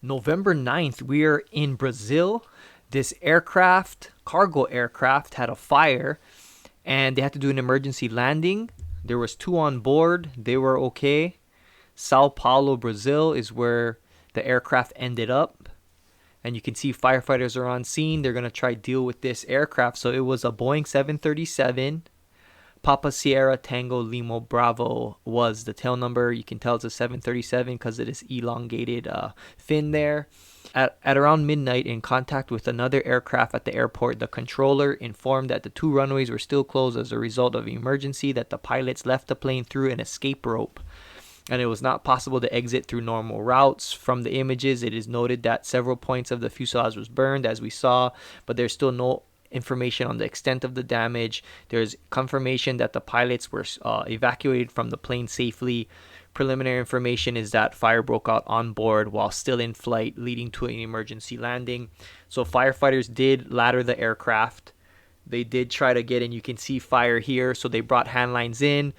November 9th, we are in Brazil. This aircraft, cargo aircraft, had a fire and they had to do an emergency landing. There was 2 on board. They were okay. Sao Paulo, Brazil is where the aircraft ended up. And you can see firefighters are on scene. They're going to try to deal with this aircraft. So it was a Boeing 737. Papa Sierra Tango Limo Bravo was the tail number. You can tell it's a 737 because it is elongated fin there. At around midnight, in contact with another aircraft at the airport, the controller informed that the 2 runways were still closed as a result of emergency, that the pilots left the plane through an escape rope, and it was not possible to exit through normal routes. From the images, it is noted that several points of the fuselage was burned, as we saw, but there's still no information on the extent of the damage. There's confirmation that the pilots were evacuated from the plane safely. Preliminary information is that fire broke out on board while still in flight, leading to an emergency landing. So firefighters did ladder the aircraft. They did try to get in. You can see fire here. So they brought hand lines in.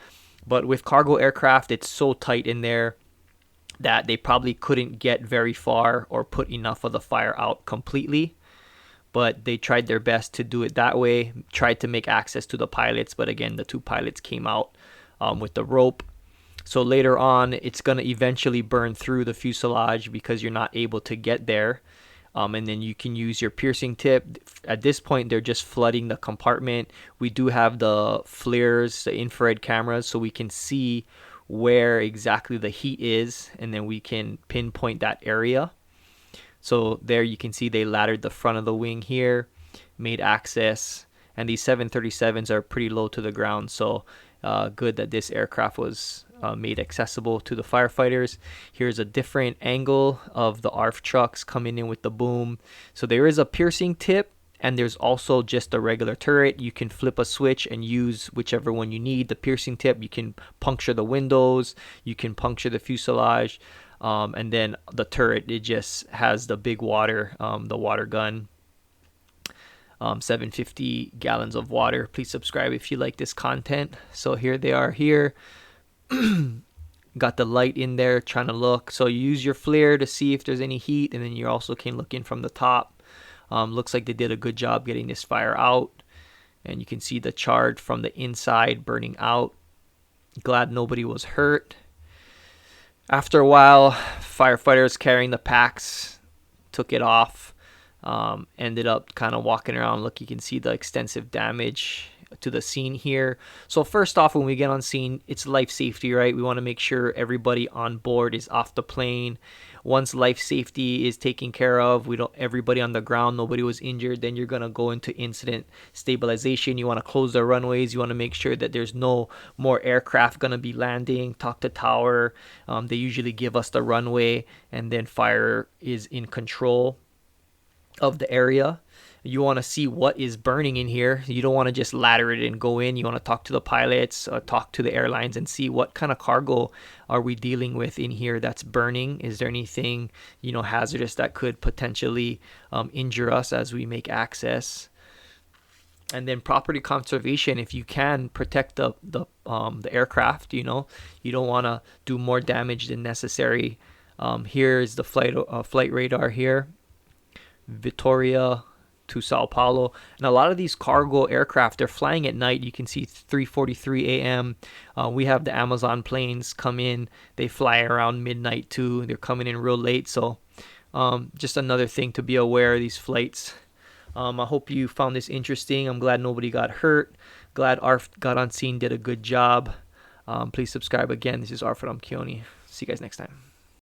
But with cargo aircraft, it's so tight in there that they probably couldn't get very far or put enough of the fire out completely. But they tried their best to do it that way, tried to make access to the pilots. But again, the 2 pilots came out with the rope. So later on, it's going to eventually burn through the fuselage because you're not able to get there. And then you can use your piercing tip. At this point, they're just flooding the compartment. We do have the flares, the infrared cameras, so we can see where exactly the heat is. And then we can pinpoint that area. So there you can see they laddered the front of the wing here, made access, and these 737s are pretty low to the ground. So good that this aircraft was made accessible to the firefighters. Here's a different angle of the ARFF trucks coming in with the boom. So there is a piercing tip, and there's also just a regular turret. You can flip a switch and use whichever one you need. The piercing tip, you can puncture the windows, you can puncture the fuselage. And then the turret, it just has the big water, the water gun, 750 gallons of water. Please subscribe if you like this content. So here they are here. Got the light in there trying to look. So you use your flare to see if there's any heat, and then you also can look in from the top. Looks like they did a good job getting this fire out. And you can see the charge from the inside burning out. Glad nobody was hurt. After a while, firefighters carrying the packs took it off. Ended up kind of walking around. Look, you can see the extensive damage to the scene here. So first off, when we get on scene, it's life safety, right? We want to make sure everybody on board is off the plane. Once life safety is taken care of, everybody on the ground, nobody was injured, then you're going to go into incident stabilization. You want to close the runways. You want to make sure that there's no more aircraft going to be landing. Talk to tower. They usually give us the runway, and then fire is in control of the area. You want to see what is burning in here. You don't want to just ladder it and go in. You want to talk to the pilots, talk to the airlines, and see what kind of cargo are we dealing with in here that's burning. Is there anything hazardous that could potentially injure us as we make access? And then property conservation. If you can protect the aircraft, you don't want to do more damage than necessary. Here is the flight radar here. Vitória to Sao Paulo, and a lot of these cargo aircraft, they're flying at night. You can see 3:43 a.m. We have the Amazon planes come in, they fly around midnight too. They're coming in real late. So just another thing to be aware of these flights. I hope you found this interesting. I'm glad nobody got hurt. Glad ARFF got on scene, did a good job. Please subscribe again. This is ARFF from Keone. See you guys next time.